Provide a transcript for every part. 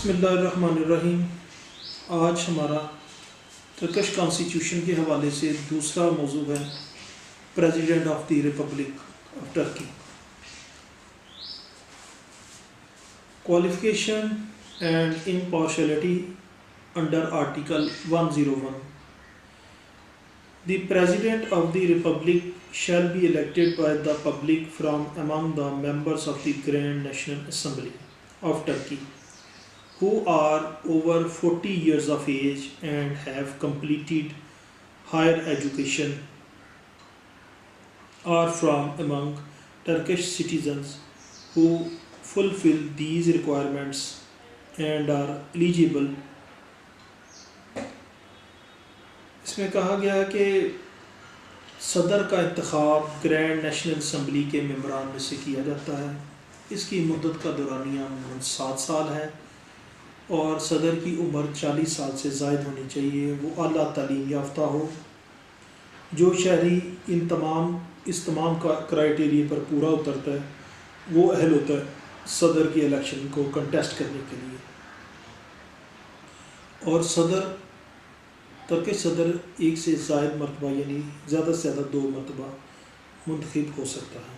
بسم اللہ الرحمن الرحیم۔ آج ہمارا ترکش کانسٹیٹیوشن کے حوالے سے دوسرا موضوع ہے president of the republic of Turkey. Qualification and impartiality under article 101۔ The President of the Republic shall be elected by the public from among the members of the Grand National Assembly of Turkey who are over 40 years of age and have completed higher education, or from among Turkish citizens who fulfill these requirements and are eligible. اس میں کہا گیا کہ صدر کا انتخاب grand national assembly کے ممبران میں سے کیا جاتا ہے۔ اس کی مدت کا دورانیہ عموماً 7 سال ہے اور صدر کی عمر 40 سال سے زائد ہونی چاہیے۔ وہ اعلیٰ تعلیم یافتہ ہو۔ جو شہری اس تمام کرائیٹیریا پر پورا اترتا ہے وہ اہل ہوتا ہے صدر کی الیکشن کو کنٹیسٹ کرنے کے لیے۔ اور ترکش صدر ایک سے زائد مرتبہ یعنی زیادہ سے زیادہ 2 مرتبہ منتخب ہو سکتا ہے۔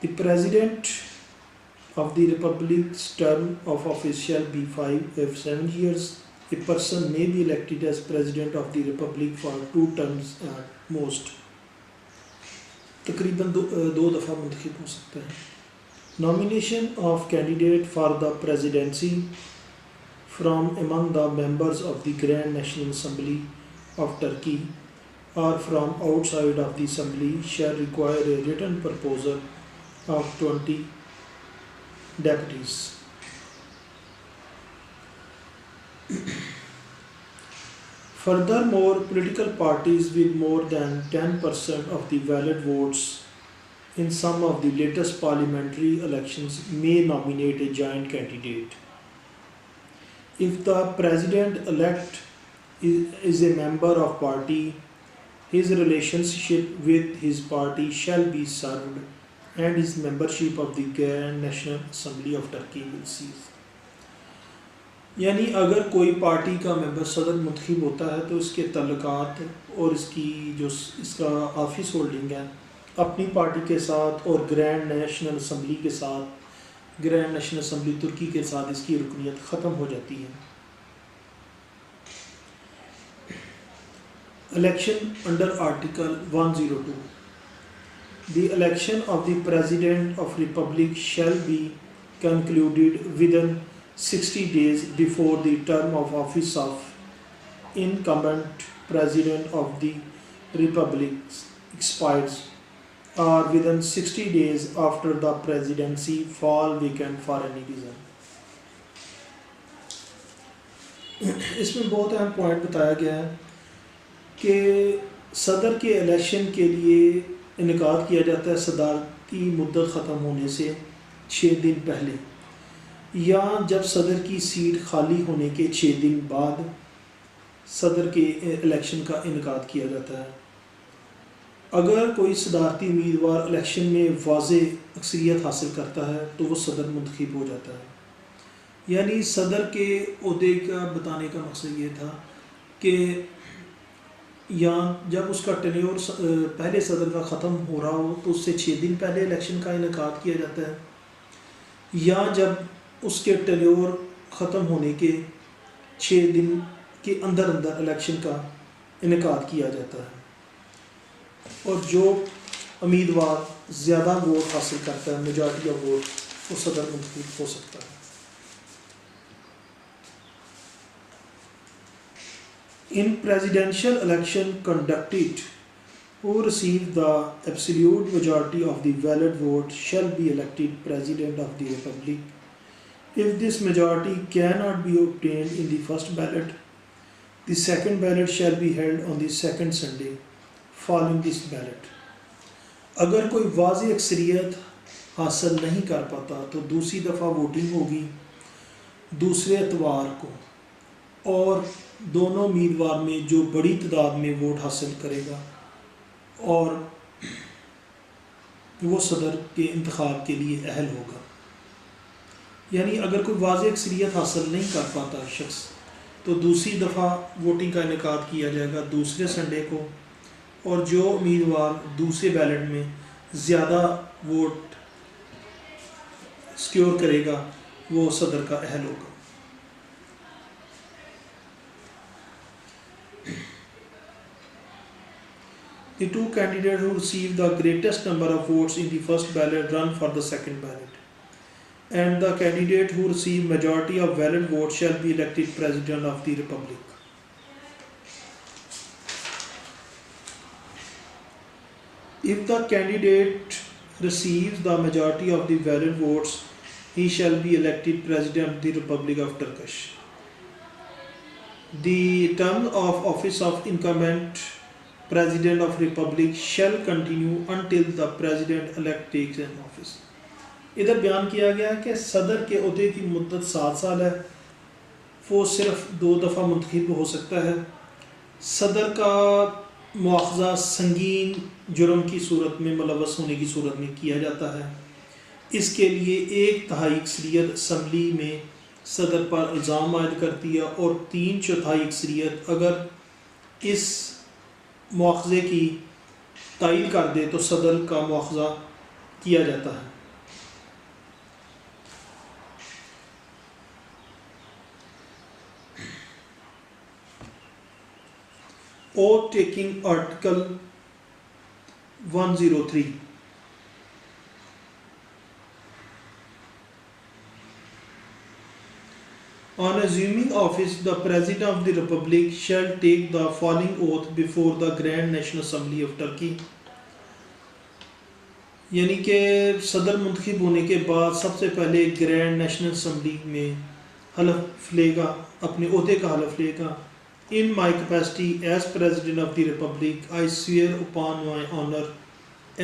The President of the Republic's term of office shall be 7 years. A person may be elected as President of the Republic for 2 terms at most. تقریباً 2 دفعہ منتخب ہو سکتا ہے۔ Nomination of candidate for the presidency from among the members of the Grand National Assembly of Turkey or from outside of the Assembly shall require a written proposal of 20 deputies. Furthermore, political parties with more than 10% of the valid votes in some of the latest parliamentary elections may nominate a joint candidate. If the president-elect is a member of party, his relationship with his party shall be served and his membership of the Grand National Assembly of Turkey will cease. یعنی اگر کوئی party کا ممبر صدر منتخب ہوتا ہے تو اس کے تعلقات اور اس کا آفس ہولڈنگ ہے اپنی پارٹی کے ساتھ اور گرینڈ نیشنل اسمبلی کے ساتھ، گرینڈ نیشنل اسمبلی ترکی کے ساتھ اس کی رکنیت ختم ہو جاتی ہے۔ Election under article 102۔ The election of the President of Republic shall be concluded within 60 days before the term of office of incumbent President of the Republic expires, or within 60 days after the presidency fall vacant for any reason. اس میں بہت اہم point بتایا گیا ہے کہ صدر کے election کے لیے انعقاد کیا جاتا ہے صدارتی مدت ختم ہونے سے 6 دن پہلے، یا جب صدر کی سیٹ خالی ہونے کے 6 دن بعد صدر کے الیکشن کا انعقاد کیا جاتا ہے۔ اگر کوئی صدارتی امیدوار الیکشن میں واضح اکثریت حاصل کرتا ہے تو وہ صدر منتخب ہو جاتا ہے۔ یعنی صدر کے عہدے کا بتانے کا مقصد یہ تھا کہ یا جب اس کا ٹینیور پہلے صدر کا ختم ہو رہا ہو تو اس سے 6 دن پہلے الیکشن کا انعقاد کیا جاتا ہے، یا جب اس کے ٹینیور ختم ہونے کے 6 دن کے اندر الیکشن کا انعقاد کیا جاتا ہے، اور جو امیدوار زیادہ ووٹ حاصل کرتا ہے، میجارٹی آف ووٹ، وہ صدر منتخب ہو سکتا ہے۔ In presidential election conducted, who receive the absolute majority of the valid vote shall be elected President of the Republic. If this majority cannot be obtained in the first ballot, the second ballot shall be held on the second Sunday following this ballot. اگر کوئی واضح اکثریت حاصل نہیں کر پاتا تو دوسری دفعہ ووٹنگ ہوگی دوسرے اتوار کو، اور دونوں امیدوار میں جو بڑی تعداد میں ووٹ حاصل کرے گا اور وہ صدر کے انتخاب کے لیے اہل ہوگا۔ یعنی اگر کوئی واضح اکثریت حاصل نہیں کر پاتا شخص تو دوسری دفعہ ووٹنگ کا انعقاد کیا جائے گا دوسرے سنڈے کو، اور جو امیدوار دوسرے بیلٹ میں زیادہ ووٹ سکیور کرے گا وہ صدر کا اہل ہوگا۔ The two candidates who receive the greatest number of votes in the first ballot run for the second ballot, and the candidate who receive majority of valid votes shall be elected President of the Republic. If the candidate receives the majority of the valid votes, he shall be elected President of the Republic of Turkish. The term of office of incumbent President of Republic shall continue until the President-elect takes an office. ادھر بیان کیا گیا کہ صدر کے عہدے کی مدت 7 سال ہے، وہ صرف 2 دفعہ منتخب ہو سکتا ہے۔ صدر کا مواخذہ سنگین جرم کی صورت میں ملوث ہونے کی صورت میں کیا جاتا ہے، اس کے لیے 1/3 اکثریت اسمبلی میں صدر پر الزام عائد کرتی ہے، اور 3/4 اکثریت اگر اس مواخذے کی تائید کر دے تو صدر کا مواخذہ کیا جاتا ہے۔ Oath taking Article 103. On assuming office, the President of the Republic shall take the following oath before the Grand National Assembly of Turkey. یعنی کہ صدر منتخب ہونے کے بعد سب سے پہلے گرینڈ نیشنل اسمبلی میں حلف لے گا، اپنے عہدے کا حلف لے گا۔ In my capacity as President of the Republic, I swear upon my honor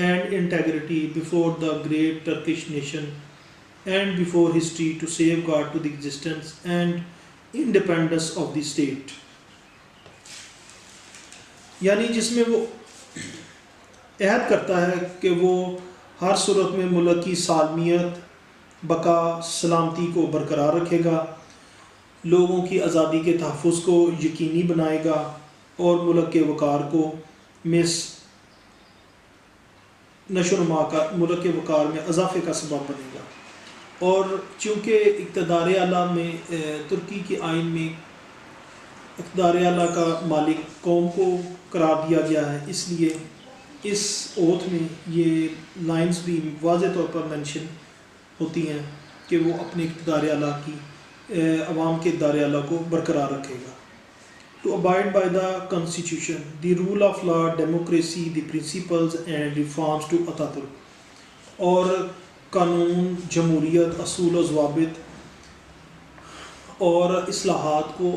and integrity before the great Turkish nation and before history to safeguard to the existence and independence of the state. یعنی جس میں وہ عہد کرتا ہے کہ وہ ہر صورت میں ملک کی سالمیت، بقا، سلامتی کو برقرار رکھے گا، لوگوں کی آزادی کے تحفظ کو یقینی بنائے گا، اور ملک کے وقار کو نشو و نما کا، ملک کے وقار میں اضافے کا سبب بنے گا۔ اور چونکہ اقتدار اعلیٰ میں ترکی کے آئین میں اقتدار اعلیٰ کا مالک قوم کو قرار دیا گیا ہے، اس لیے اس اوتھ میں یہ لائنز بھی واضح طور پر مینشن ہوتی ہیں کہ وہ اپنے اقتدار اعلیٰ کی، عوام کے اقتدار اعلیٰ کو برقرار رکھے گا۔ To abide by the constitution, the rule of law, democracy, the principles and reforms to Atatürk، اور قانون، جمہوریت، اصول و ضوابط اور اصلاحات کو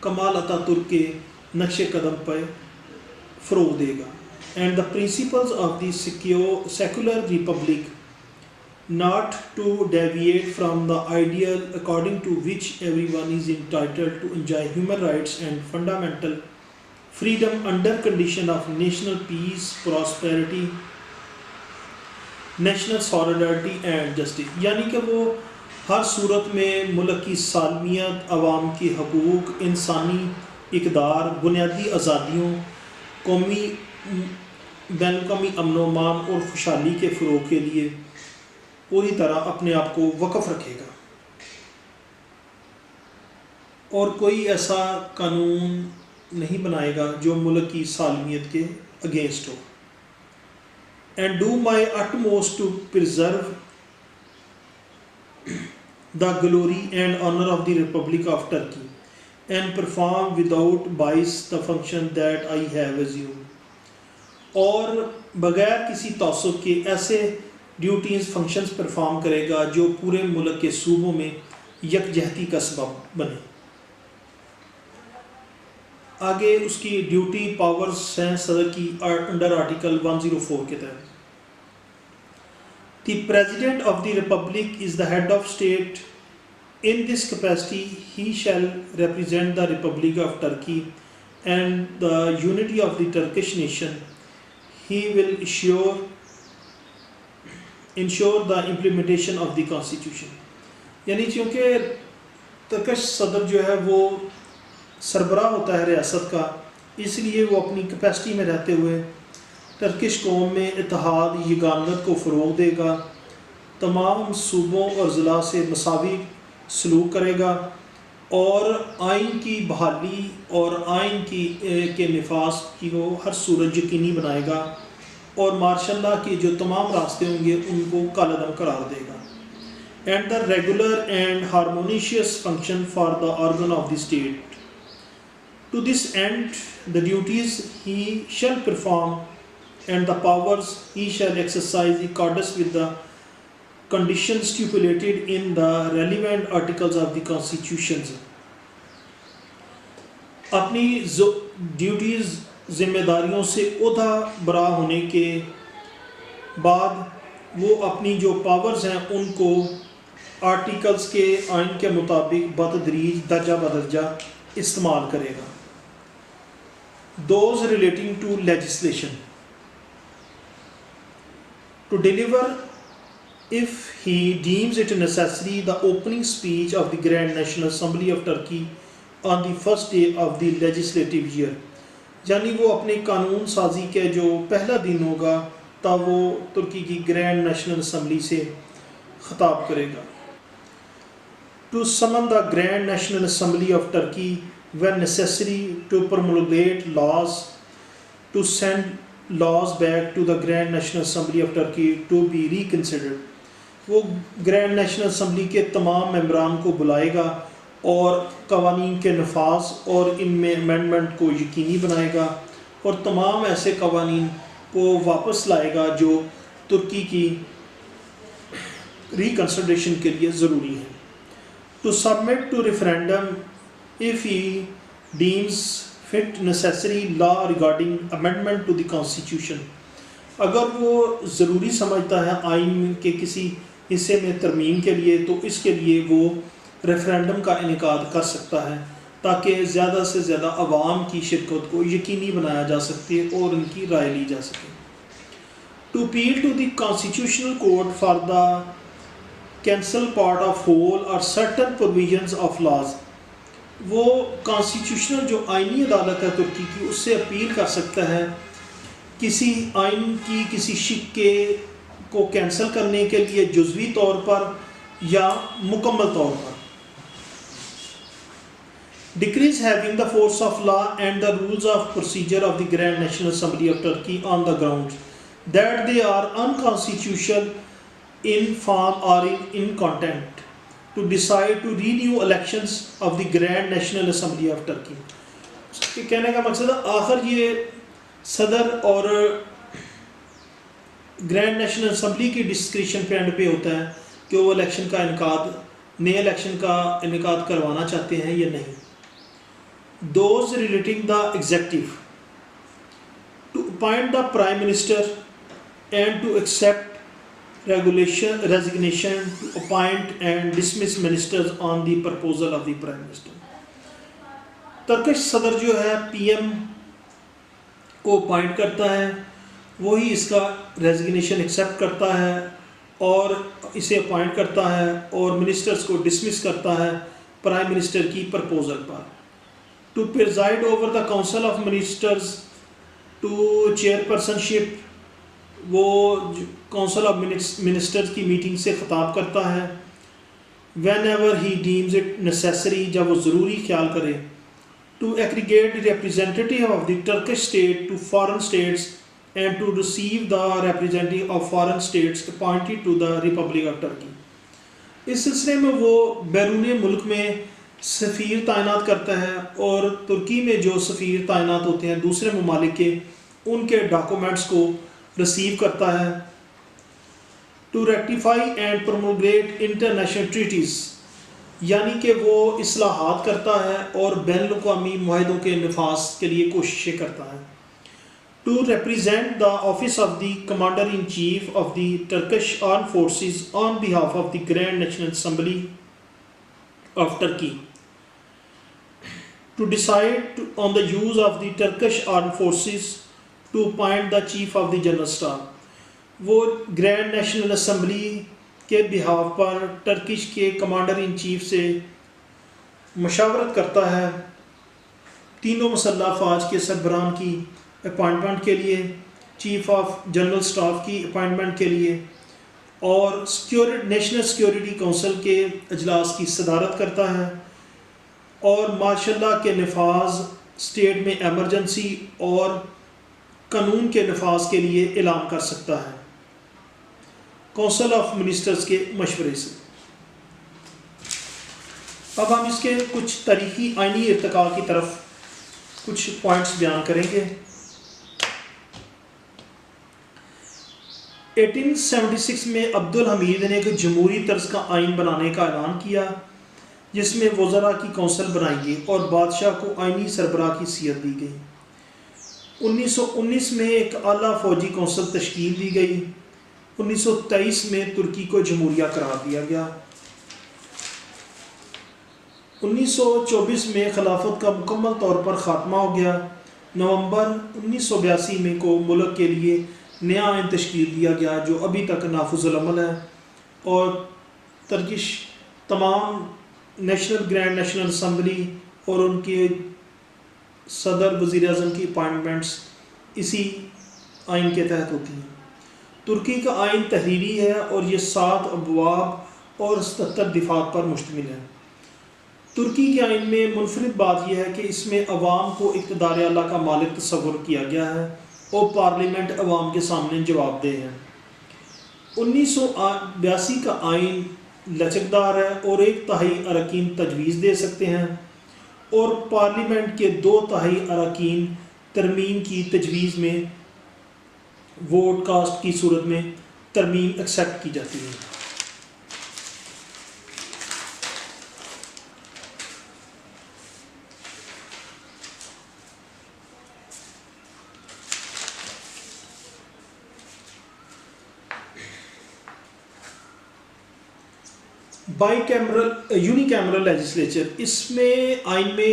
کمال اتاترک کے نقش قدم پہ فروغ دے گا۔ And the principles of the secular republic, not to deviate from the ideal according to which everyone is entitled to enjoy human rights and fundamental freedom under condition of national peace, prosperity, national solidarity and justice۔ یعنی کہ وہ ہر صورت میں ملک کی سالمیت، عوام کے حقوق، انسانی اقدار، بنیادی آزادیوں، قومی بین الاقوامی امن و امان اور خوشحالی کے فروغ کے لیے پوری طرح اپنے آپ کو وقف رکھے گا، اور کوئی ایسا قانون نہیں بنائے گا جو ملک کی سالمیت کے against who. And do my utmost to preserve the glory and honor of the Republic of Turkey and perform without bias the function that I have assumed۔ اور بغیر کسی تعصب کے ایسے ڈیوٹیز، فنکشنز پرفارم کرے گا جو پورے ملک کے صوبوں میں یکجہتی کا سبب بنے۔ آگے اس کی ڈیوٹی پاورز ہیں صدر کی انڈر آرٹیکل 104 کے تحت۔ The President of the Republic is the head of state. In this capacity, he shall represent the Republic of Turkey and the unity of the Turkish nation. He will ensure the implementation of the Constitution. یعنی چونکہ Turkish صدر جو ہے وہ سربراہ ہوتا ہے ریاست کا، اس لیے وہ اپنی کیپیسٹی میں رہتے ہوئے ترکش قوم میں اتحاد یگانت کو فروغ دے گا، تمام صوبوں اور ضلع سے مساوی سلوک کرے گا، اور آئین کی بحالی اور آئین کے نفاذ کی وہ ہر صورت یقینی بنائے گا، اور مارشل لاء کے جو تمام راستے ہوں گے ان کو کالعدم قرار دے گا. And the regular and harmonious function for the organ of the state. To this and the duties he shall perform and the powers he shall exercise accordance with the conditions stipulated in the relevant articles of the constitutions. اپنی duties ذمہ داریوں سے عہدہ برا ہونے کے بعد وہ اپنی جو پاورز ہیں ان کو آرٹیکلز کے آئین کے مطابق بتدریج درجہ بدرجہ استعمال کرے گا. Those relating to legislation. To deliver, if he deems it necessary, the opening speech of the Grand National Assembly of Turkey on the first day of the legislative year. یعنی وہ اپنے قانون سازی کے جو پہلا دن ہوگا تب وہ ترکی کی گرینڈ نیشنل اسمبلی سے خطاب کرے گا. To summon the Grand National Assembly of Turkey when necessary to promulgate laws, to send laws back to the Grand National Assembly of Turkey to be reconsidered. وہ گرینڈ نیشنل اسمبلی کے تمام ممبران کو بلائے گا اور قوانین کے نفاذ اور ان میں امینڈمنٹ کو یقینی بنائے گا، اور تمام ایسے قوانین کو واپس لائے گا جو ترکی کی ریکنسیڈریشن کے لیے ضروری ہیں. To submit to referendum if he deems fit necessary law regarding amendment to the constitution. اگر وہ ضروری سمجھتا ہے آئین کے کسی حصے میں ترمیم کے لیے تو اس کے لیے وہ ریفرینڈم کا انعقاد کر سکتا ہے تاکہ زیادہ سے زیادہ عوام کی شرکت کو یقینی بنایا جا سکے اور ان کی رائے لی جا سکے. To appeal to the constitutional court for the cancel part of whole or certain provisions of laws. وہ کانسٹیٹیوشنل جو آئینی عدالت ہے ترکی کی اس سے اپیل کر سکتا ہے کسی آئین کی کسی شکے کو کینسل کرنے کے لیے جزوی طور پر یا مکمل طور پر. Decrees having the force of law and the rules of procedure of the Grand National Assembly of Turkey on the grounds that they are unconstitutional in form or in content, to decide to renew elections of the Grand National Assembly of Turkey. کہنے کا مقصد ہے آخر یہ صدر اور grand national assembly کی discretion پہ اینڈ پہ ہوتا ہے کہ وہ الیکشن کا نئے الیکشن کا انعقاد کروانا چاہتے ہیں یا نہیں. Those relating the executive, to appoint the prime minister and to accept resignation, to appoint and dismiss ministers on the proposal of the prime minister. Turkish صدر جو ہے پی ایم کو اپوائنٹ کرتا ہے، وہی اس کا ریزگنیشن ایکسیپٹ کرتا ہے اور اسے اپوائنٹ کرتا ہے اور منسٹرز کو ڈسمس کرتا ہے پرائم منسٹر کی پرپوزل پر. To preside over the council of ministers, to chairpersonship, وہ کونسل آف منسٹرز کی میٹنگ سے خطاب کرتا ہے. Whenever he deems it necessary, جب وہ ضروری خیال کرے. To aggregate representative of the Turkish state to foreign states and to receive the representative of foreign states appointed to the republic of Turkey. اس سلسلے میں وہ بیرون ملک میں سفیر تعینات کرتا ہے اور ترکی میں جو سفیر تعینات ہوتے ہیں دوسرے ممالک کے، ان کے ڈاکومنٹس کو ریسیو کرتا ہے. To rectify and promulgate international treaties, یعنی کہ وہ اصلاحات کرتا ہے اور بین الاقوامی معاہدوں کے نفاذ کے لیے کوششیں کرتا ہے. To represent the office of the commander in chief of the Turkish armed forces on behalf of the grand national assembly of Turkey. To decide on the use of the Turkish armed forces to appoint the chief of the general staff. وہ grand national assembly کے behalf پر Turkish کے commander in chief سے مشاورت کرتا ہے تینوں مسلح افواج کے سربراہان کی اپائنٹمنٹ کے لیے، چیف آف جنرل اسٹاف کی اپائنٹمنٹ کے لیے، اور نیشنل سیکیورٹی کونسل کے اجلاس کی صدارت کرتا ہے، اور مارشل لاء کے نفاذ، اسٹیٹ میں ایمرجنسی اور قانون کے نفاذ کے لیے اعلان کر سکتا ہے کونسل آف منسٹرز کے مشورے سے۔ اب ہم اس کے کچھ تاریخی آئینی ارتقاء کی طرف کچھ پوائنٹس بیان کریں گے۔ 1876 میں عبد الحمید نے ایک جمہوری طرز کا آئین بنانے کا اعلان کیا جس میں وزراء کی کونسل بنائی گئی اور بادشاہ کو آئینی سربراہ کی حیثیت دی گئی۔ 1919 میں ایک اعلیٰ فوجی کونسل تشکیل دی گئی۔ 1923 میں ترکی کو جمہوریہ قرار دیا گیا۔ 1924 میں خلافت کا مکمل طور پر خاتمہ ہو گیا۔ نومبر 1982 میں کو ملک کے لیے نیا آئین تشکیل دیا گیا جو ابھی تک نافذ العمل ہے، اور ترکش تمام گرینڈ نیشنل اسمبلی اور ان کے صدر وزیر اعظم کی اپائنٹمنٹس اسی آئین کے تحت ہوتی ہیں۔ ترکی کا آئین تحریری ہے اور یہ 7 ابواب اور 77 دفعات پر مشتمل ہے۔ ترکی کے آئین میں منفرد بات یہ ہے کہ اس میں عوام کو اقتدار اعلیٰ کا مالک تصور کیا گیا ہے اور پارلیمنٹ عوام کے سامنے جواب دہ ہے۔ 1982 کا آئین لچکدار ہے اور 1/3 اراکین تجویز دے سکتے ہیں، اور پارلیمنٹ کے 2/3 اراکین ترمیم کی تجویز میں ووٹ کاسٹ کی صورت میں ترمیم ایکسیپٹ کی جاتی ہے۔ یونی کیمرل لیجسلیچر، اس میں آئین میں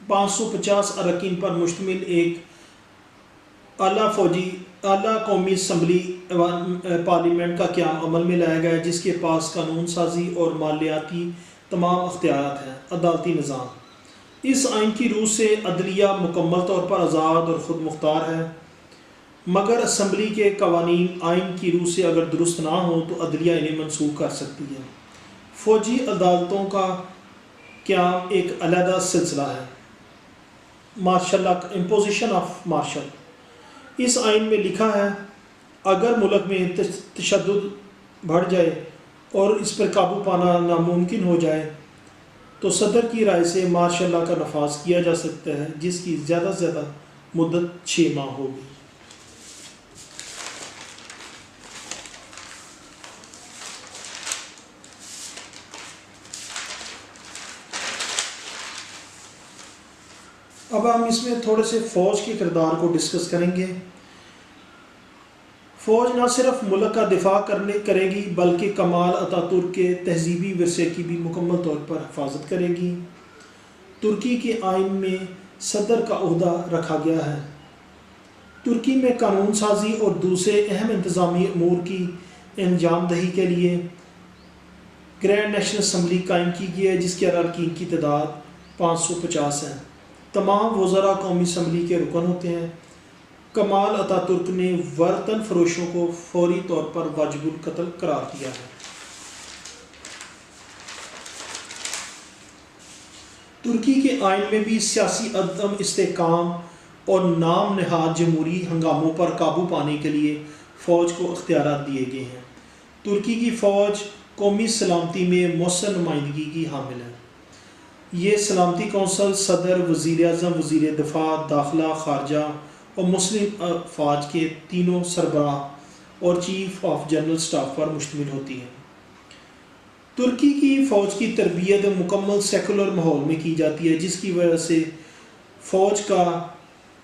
550 اراکین پر مشتمل ایک اعلیٰ قومی اسمبلی پارلیمنٹ کا قیام عمل میں لایا گیا ہے جس کے پاس قانون سازی اور مالیاتی تمام اختیارات ہیں۔ عدالتی نظام، اس آئین کی روح سے عدلیہ مکمل طور پر آزاد اور خود مختار ہے، مگر اسمبلی کے قوانین آئین کی روح سے اگر درست نہ ہوں تو عدلیہ انہیں منسوخ کر سکتی ہے۔ فوجی عدالتوں کا قیام ایک علیحدہ سلسلہ ہے۔ Martial law, imposition of martial, اس آئین میں لکھا ہے اگر ملک میں تشدد بڑھ جائے اور اس پر قابو پانا ناممکن ہو جائے تو صدر کی رائے سے مارشل لاء کا نفاذ کیا جا سکتا ہے جس کی زیادہ سے زیادہ مدت 6 ماہ ہوگی۔ اب ہم اس میں تھوڑے سے فوج کے کردار کو ڈسکس کریں گے۔ فوج نہ صرف ملک کا دفاع کرے گی بلکہ کمال اتا ترک کے تہذیبی ورثے کی بھی مکمل طور پر حفاظت کرے گی۔ ترکی کے آئین میں صدر کا عہدہ رکھا گیا ہے۔ ترکی میں قانون سازی اور دوسرے اہم انتظامی امور کی انجام دہی کے لیے گرینڈ نیشنل اسمبلی قائم کی گئی ہے جس کے اراکین کی تعداد 550 ہے۔ تمام وزراء قومی اسمبلی کے رکن ہوتے ہیں۔ کمال اتا ترک نے وطن فروشوں کو فوری طور پر واجب القتل قرار دیا ہے۔ ترکی کے آئین میں بھی سیاسی عدم استحکام اور نام نہاد جمہوری ہنگاموں پر قابو پانے کے لیے فوج کو اختیارات دیے گئے ہیں۔ ترکی کی فوج قومی سلامتی میں مؤثر نمائندگی کی حامل ہے۔ یہ سلامتی کونسل صدر، وزیر اعظم، وزیر دفاع، داخلہ، خارجہ اور مسلم افواج کے تینوں سربراہ اور چیف آف جنرل اسٹاف پر مشتمل ہوتی ہے۔ ترکی کی فوج کی تربیت مکمل سیکولر ماحول میں کی جاتی ہے جس کی وجہ سے فوج کا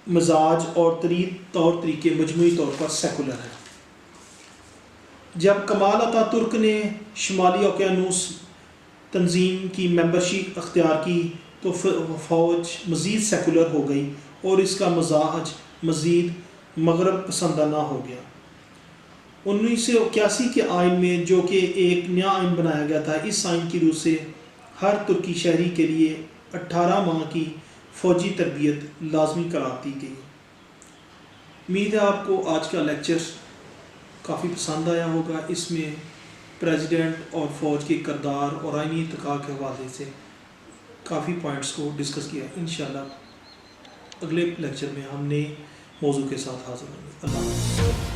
مزاج اور طور طریقے مجموعی طور پر سیکولر ہے۔ جب کمال اتا ترک نے شمالی اوقیانوس تنظیم کی ممبرشپ اختیار کی تو فوج مزید سیکولر ہو گئی اور اس کا مزاج مزید مغرب پسندانہ ہو گیا۔ 1981 کے آئین میں جو کہ ایک نیا آئین بنایا گیا تھا، اس آئین کی روح سے ہر ترکی شہری کے لیے 18 ماہ کی فوجی تربیت لازمی قرار دی گئی۔ امید ہے آپ کو آج کا لیکچر کافی پسند آیا ہوگا۔ اس میں پریزیڈنٹ اور فوج کے کردار اور آئینی ارتقاء کے حوالے سے کافی پوائنٹس کو ڈسکس کیا۔ انشاءاللہ اگلے لیکچر میں ہم نئے موضوع کے ساتھ حاضر ہوں گے۔ اللہ حافظ۔